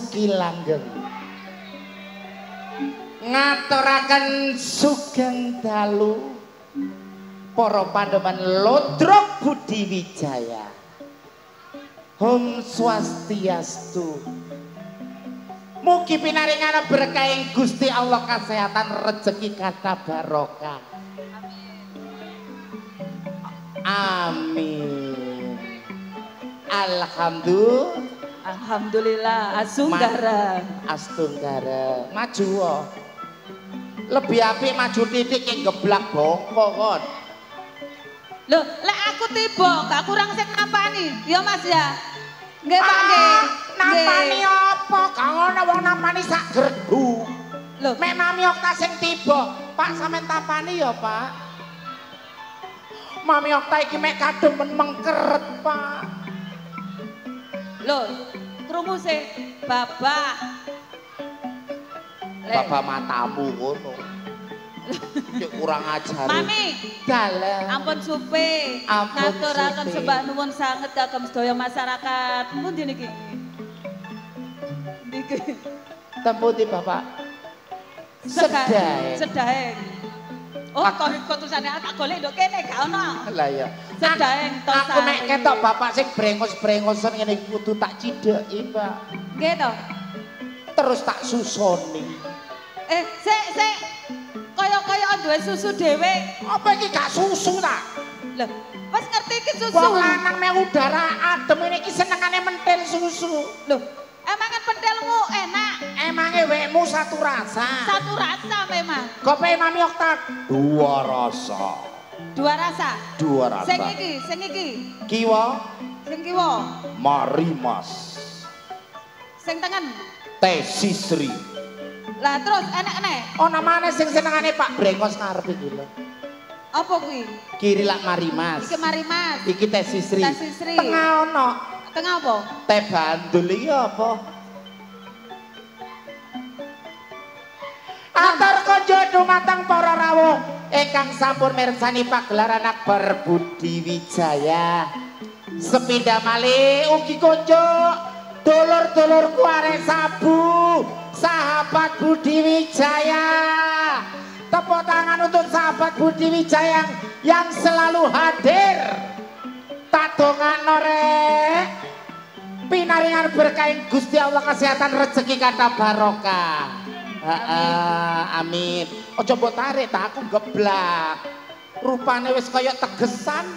Basuki Langgeng ngaturaken sugeng dalu para pandeman Lodrok Budi Wijaya. Om Swastiastu. Mugi pinaringan berkah Gusti Allah kesehatan rezeki kata barokah. Amin. Alhamdulillah. Astunggara. Maju wae. Lebih apik maju titik yang geblak bongko kon. Loh, lek aku tiba gak kurang sing nampani. Ya Mas ya. Nggih Pak nggih. Nampani apa? Gak ono wong nampani sak gerdu. Loh, mek Mami Okta sing tiba. Pak sampean tampani ya, Pak. Mami Okta iki mek kademen mengkeret, Pak. loh, krungu sih Bapak. Bapak matamu ngono. Cek kurang ajar. Mami, dalam. ampun supe. Ngaturaken sembah nuwun sanget kagem sedaya masyarakat. Pundi niki? Niki. Temputi Bapak. Sedaeng. Sedaeng. Oh, kok tulisane tak golek nduk kene gak ono. Lah ya. Sedaeng to. Aku nek ketok Bapak sing brengos-brengosen ngene iki kudu tak cideki, Pak. Nggih to. Terus tak susoni. Sik. Kaya duwe susu dhewe. Apa iki gak susu ta? Lah, wis ngerti iki susu. Wong lanang mek udara adem ini iki senengane mentil susu. Loh, emangan pentilmu enak. Emange wekmu satu rasa. Satu rasa memang. Kopi Mami Okta dua rasa. Dua rasa. Dua rasa. Sing iki. Kiwa. Sing kiwa. Mari Mas. Sing tengen. Teh Sisri. Lah terus enak-enak. Oh namanya sing senengane Pak Brengos ngarep iki lho. Apa kuwi? Kiri lak Mari Mas. Iki Mari Mas. Iki Teh Sisri. Teh Sisri. Tengah ono. Tengah apa? Teh Bandul iki apa? Antar konjo dumateng para rawuh ingkang sampun mirsani pagelaran Akbar Budi Wijaya. Sepindah malih ugi konjo dulur-dulurku arek sabu, sahabat Budi Wijaya. Tepuk tangan untuk sahabat Budi Wijaya yang selalu hadir. Tak dongakno rek. Pinaringan berkah Gusti Allah kesehatan rezeki kata barokah. Amin. Ojo mbok tarik ta aku geblak. Rupane wis kaya tegesan.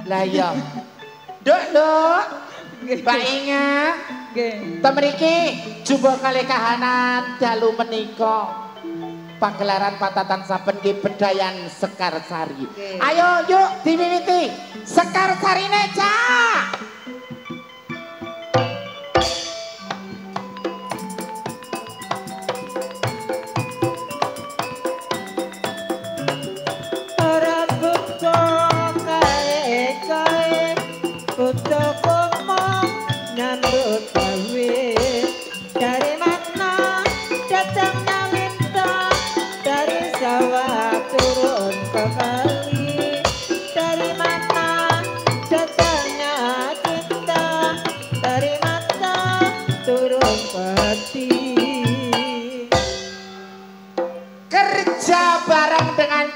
Lah iya. Nduk. Mbak Inga. Nggih. Temriki jumbo kalih kahanan dalu menika. Pagelaran patatan saben nggih bedayan Sekarsari. Ayo yuk diwiwiti. Sekarsarine, Cak.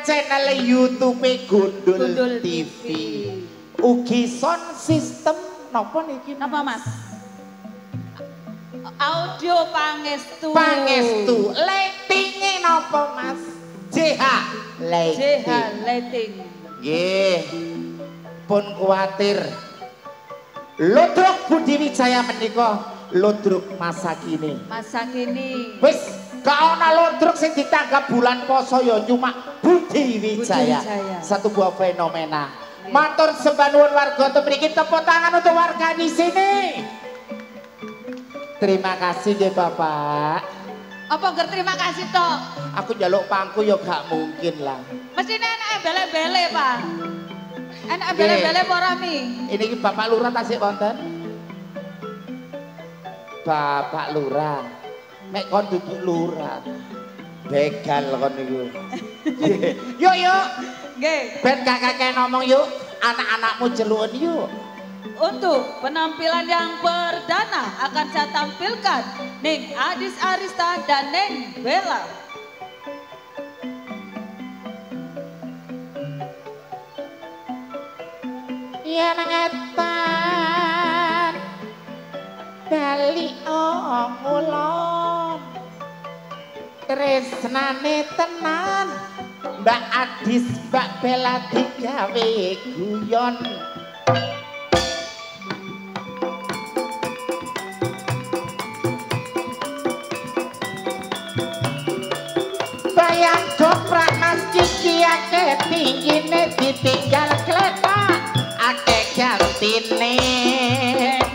Channel YouTube Gundul TV. Ugi sound system napa niki? Napa Mas? Audio Pangestu. Pangestu. Lighting-e napa Mas? JH Lighting. JH Lighting. Nggih. Pun kuwatir. Lodrok Budi Wijaya menika lodrok masa kini. Masa kini. Wis gak ana lodrok sing ditanggap bulan poso ya cuma Budi Wijaya. Satu buah fenomena. Matur sembah nuwun warga mriki, tepuk tangan untuk warga di sini. Terima kasih nggih Bapak. Apa nggak terima kasih toh? Aku njaluk pangku ya gak mungkin lah. Mesti enak bele-bele Pak. Enak bele-bele apa mi? Ini Bapak Lurah tasik wonten? Bapak Lurah. Mek kon duduk lurah. Begal kon niku. Yuk. Nggih. Ben kakek ngomong yuk, anak-anakmu jeluken yuk. Untuk penampilan yang perdana akan saya tampilkan Ning Adis Arista dan Ning Bella. Yen ngetan bali ngulon tresnane tenan Mbak Adis Mbak Bella digawe guyon. Bayang koprak Mas Kiki akeh tinggine ditinggal klepak akeh gantine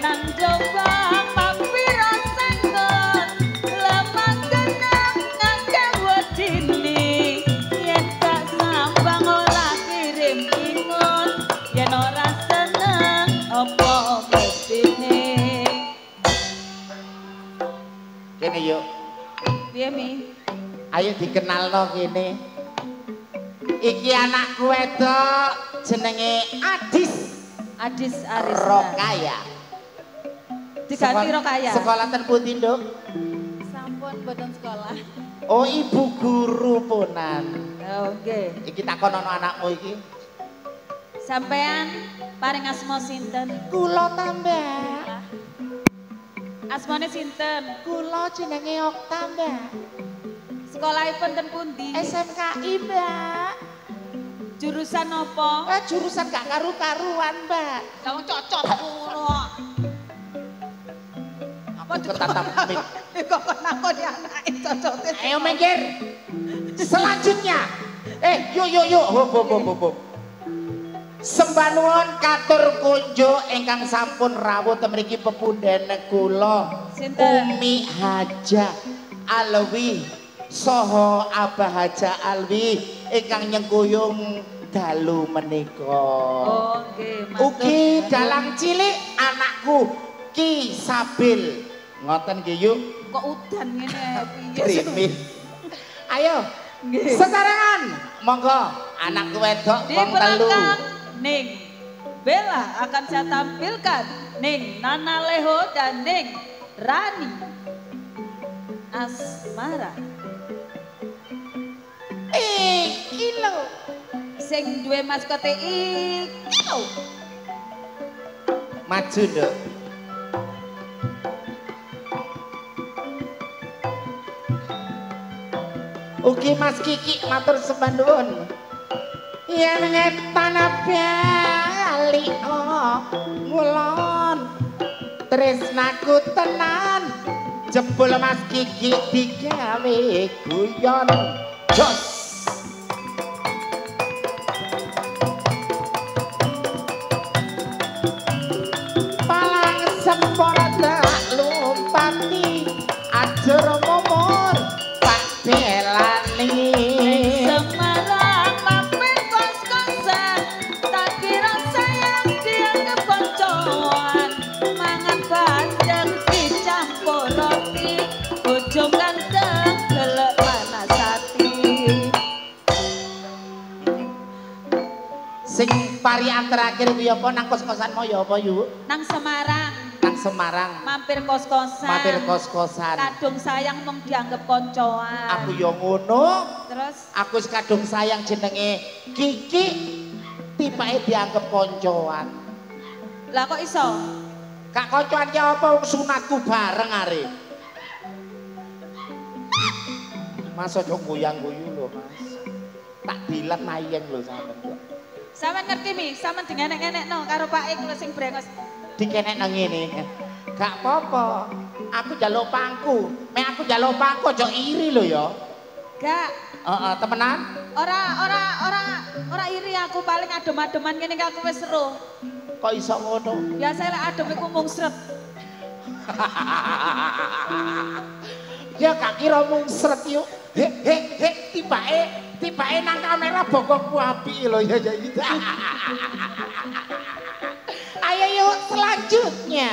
Nang jombang mampiro senggon lemah genang ngakeh wedine yen tak sambang ora kirim ingun yen ora seneng apa mestine. kene yuk Piye Mi? ayo dikenalno kene iki anakku wedok jenenge Adis Arista. Rokaya Diganti Rokaya. sekolah ten pundi Nduk? Sampun boten sekolah. Oh ibu guru punan Oke. iki takonono anakmu iki Sampean paring asma sinten? kula tambah Asmane sinten? kula jenenge Okta Mbak Sekolahipun ten pundi? SMKI Mbak Jurusan apa? jurusan gak karu-karuan Mbak Lah wong cocot ngono. Apa ketatap mik kok nakoni anake cocote? ayo minggir selanjutnya yuk hop sembah nuwun katur kunjuk ingkang sampun rawuh mriki pepundhen kula Sinten? Umi Haja Alwi saha Abah Haja Alwi ingkang nyengkuyung dalu menika. Oh nggih, matur. Ugi dalang cilik anakku Ki Sabil. Ngoten nggih yuk. Kok udan ngene piye? Krimis. Ayo. Nggih. Sesarengan monggo anakku wedok Di wong telu. belakang Ning Bella akan saya tampilkan Ning Nana Leho dan Ning Rani Asmara. Iki lho. Sing duwe maskote iki lho. Maju, Nduk. Ugi Mas Kiki matur sembah nuwun. Yen ngetan bali ngulon tresnaku tenan jebul Mas Kiki digawe guyon. Jos. Palang semporda lumpati ajar momor Pak Belani. Semarang mampir kos-kosan tak kira sayang dianggap koncoan mangan bandeng dicampur roti ujung ganteng gelek panas hati. Sing parian terakhir kuwi apa nang kos-kosanmu ya apa yu? Nang Semarang Nang Semarang mampir kos-kosan. mampir kos-kosan. Kadung sayang mung dianggap koncoan. Aku yo ngono. Terus Aku wis kadung sayang jenenge Kiki tipake dianggap koncoan. lah kok iso? Kak koncoan ki apa wong sunatku bareng arek. Mas aja goyang-guyu lho, Mas. Tak dilat mayeng lho sampean kok. Sampeyan ngerti mi, sampeyan dingenek-ngenekno karo Pak Ik lho sing brengos. Dikenek nang ngene. Gak apa-apa. Aku njaluk pangku. Mek aku njaluk pangku aja iri lho ya. Gak, Heeh, temenan? ora iri aku paling adem-ademan ngene iki aku wis seru. Kok iso ngono? Biasa lek adem iku mung sret. Ya gak kira mung sret yuk. Tibake nang kamera bokongku apik lho ya ya. Ayo yuk selanjutnya.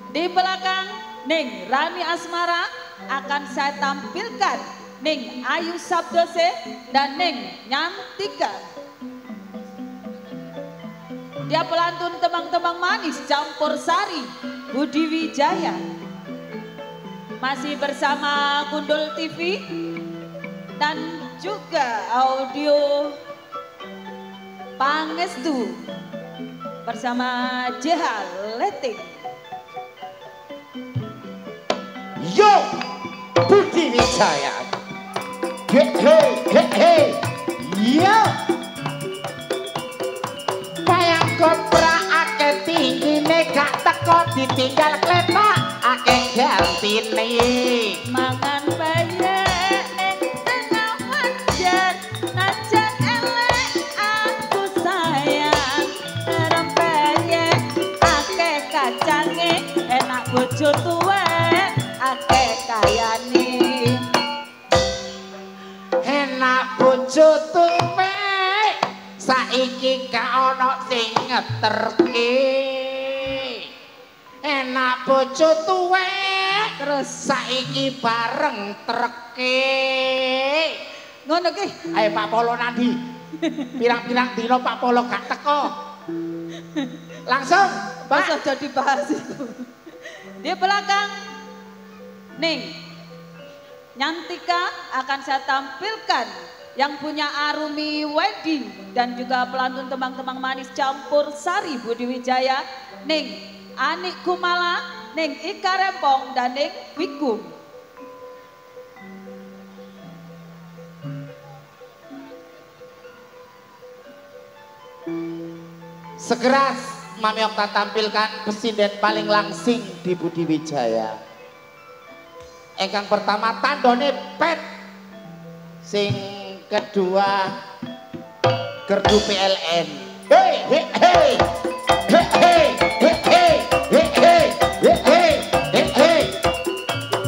Di belakang Ning Rani Asmara akan saya tampilkan Ning Ayu Sabdose dan Ning Nyantika. Dia pelantun tembang-tembang manis campur sari Budi Wijaya. Masih bersama Gundul TV dan juga audio Pangestu bersama JH Leting. Yo Budi Wijaya. Hey. Yo. Bayang kopra akeh tinggine gak teko ditinggal klepak akeh gantine. Mangan bayek ning tengah wajan najan elek aku sayang. Rempeyek akeh kacange enak bojo tuwek akeh kayane. Enak bojo tuwek saiki gak ana sing ngeterke. Enak bojo tuwek terus saiki bareng treke. Ngono ki. Ayo Pak Polo nandi. Pirang-pirang dina Pak Polo gak teko. Langsung, Pak. Masa jadi bahas itu. Di belakang Ning Nyantika akan saya tampilkan yang punya Arumi Wedding dan juga pelantun tembang-tembang manis campur sari Budi Wijaya, Ning Anik Kumala, Ning Ika Rempong dan Ning Wikum. Segera Mami Okta tampilkan presiden paling langsing di Budi Wijaya. Engkang pertama tandone pet, sing kedua gerdu PLN. Hey.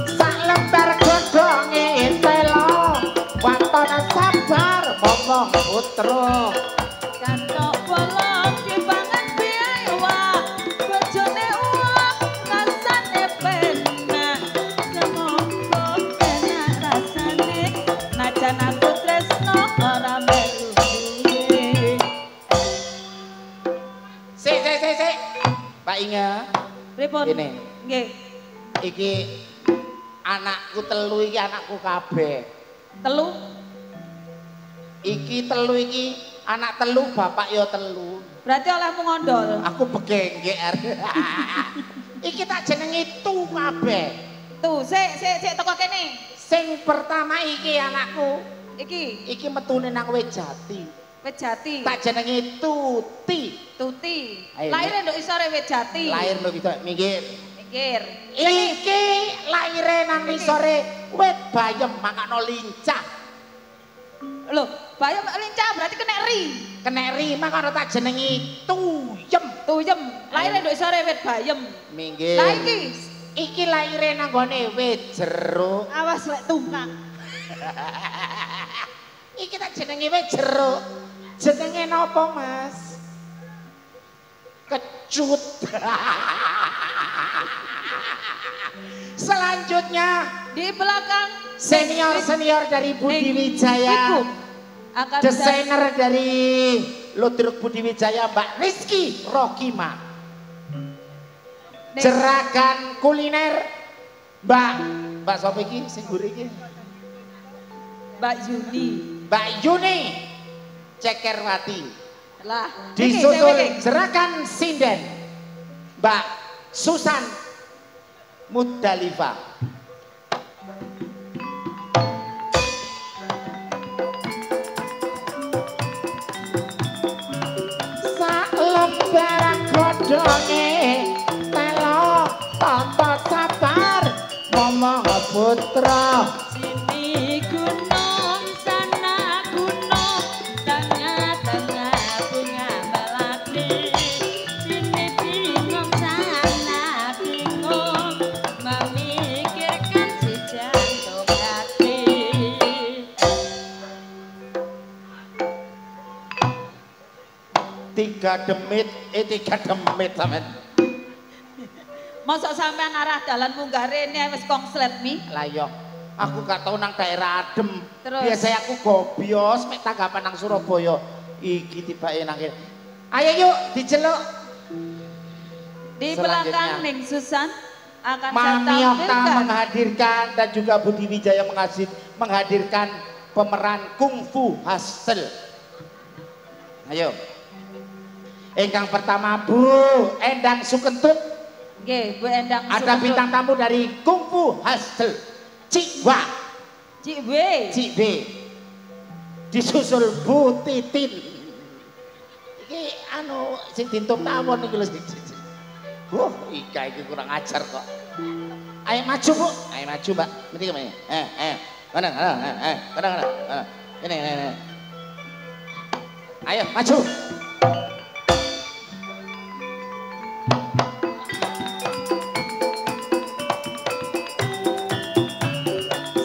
Sak lembar godhonge telo, waton sabar momong putra. Kantok bolong dipangan biayawa, bojone uang rasane penak. Semongko enak rasane, najan aku tresno ora melu duwe. Sik. Pak Inge. Pripun? Gini. Nggih. Iki anakku telu iki anakku kabeh. Telu. Iki telu iki anak telu bapak yo telu. Berarti olehmu ngondol. Aku begengger. Iki tak jenengi tu kabeh. Tuh, sik teko kene. Sing pertama iki anakku. Iki Metune nang Wejati. Wejati. Tak jenengi Tuti. Tuti. Ayo, Lahir nduk isore Wejati. Lahir lho gitu minggir. Mikir. Iki lahire nang isore wit bayem makano lincah. Loh, bayam lincah berarti keneri. Keneri makano tak jenengi Tuyem. Tuyem. Lahir nduk isore wit bayem. Minggir. Lah Iki lahire nang gone wit jeruk. awas lek tungkang. Iki tak jenenge wit jeruk. Jenenge napa, Mas? Kecut. Selanjutnya Di belakang senior dari Budi Wijaya. Akan Desainer dari Ludruk Budi Wijaya Mbak Rizky Rokima. Jeragan kuliner Mbak sapa iki sing mburi iki? Mbak Yuni. Mbak Yuni Cekerwati. Lah, Disusul jeragan sinden Mbak Susan Mudalifa. Sak lembar godhonge telo tanpa sabar momong putra. sini gunung sana gunung tengah-tengah bunga melati. Sini bingung sana bingung memikirkan si jantung hati. Tiga demit sampean. Mosok sampean arah dalan munggah rene wis kongslet mi. Lah yo, aku gak tau nang daerah adem. Terus? Biasanya aku gobios mek tanggapan nang Surabaya. Iki tibake nang kene. Ayo yuk diceluk. Di belakang Ning Susan akan Mami saya Okta tampilkan menghadirkan dan juga Budi Wijaya menghadirkan pemeran kungfu Hustle. Ayo. Ingkang pertama Bu Endang Sukentut. Oke, Bu Endang Ada Sukentut. bintang tamu dari kungfu Hustle. Cik Wa. Cik B. Cik B. Disusul Bu Titin. Iki anu sing dintup tawon iki lho. Ika iki kurang ajar kok. Ayo maju Bu. Ayo maju Mbak. Mriki kemana? Mana? Mana? Ini. Ayo maju.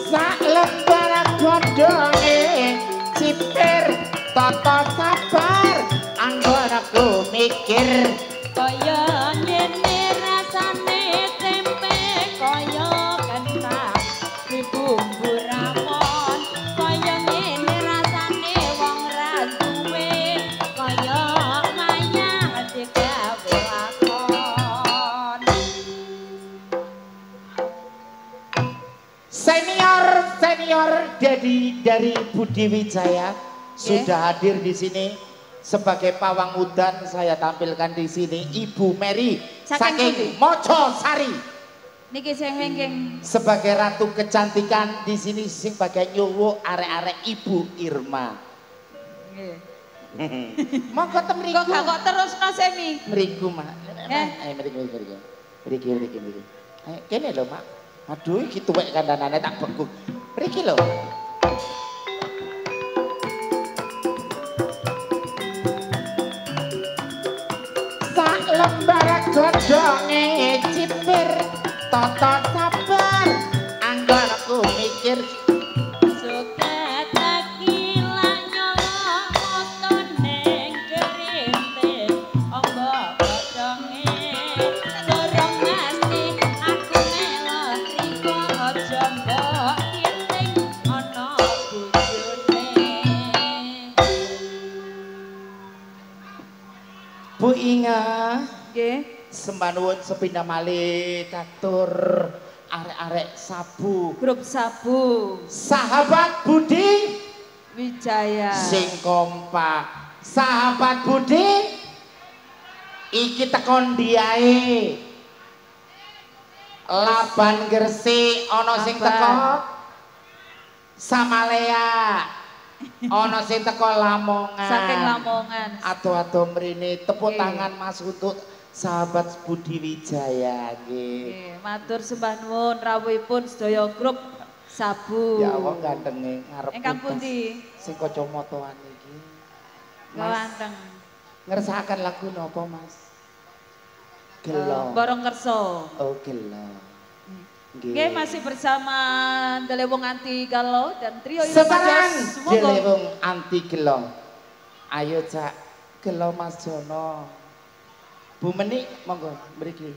Sak lembar godhonge cipir tata sabar anggonaku mikir Kaya ngene rasane tempe kaya kentang dibumbu ramon kaya ngene rasane wong ra duwe kaya maya digawe lakon Senior dari Budi Wijaya sudah hadir di sini. Sebagai pawang udan saya tampilkan di sini Ibu Mary saking Mojosari. Niki sing wingking Sebagai ratu kecantikan di sini sebagai nyuwuk arek-arek Ibu Irma. nggih. Monggo te mriku. Kok gak terusno Semi? Mriku, Mak. Eh. Ayo mriku. Mriki. Ayo kene lho, Mak. Aduh iki tuwek kandhanane tak bekuk. Mriki lho. Sak lembar godhonge cipir tata sabar anggonku mikir Suket takilan nyolong moto ning gerinting ombak godhonge durung mesti aku melo triko aja mbok kiting ana bojone Bu Inga nggih sembah nuwun sepindah malih katur arek-arek sabu grup sabu sahabat Budi Wijaya sing kompak sahabat Budi iki tekon diae Laban Gresik ana sing teko Samalaya ana sing teko Lamongan saking Lamongan ado-ado mrene tepuk Oke. tangan Mas untuk sahabat Budi Wijaya nggih. Nggih, matur sembah nuwun rawuhipun sedaya grup sabu. Ya Allah gandenge ngarep Ingkang puntes. pundi? Sing kacamataan iki. Gawanteng. Ngersakaken lagu napa, Mas? Gelo. Borong Kerso. Oh, gelo. Nggih, masih bersama Delewong Anti Galau dan trio Sebarang Ilmajas. Monggo. Delewong Anti Gelo. Ayo Cak, gelo Mas Jono. Bu Menik monggo mriki.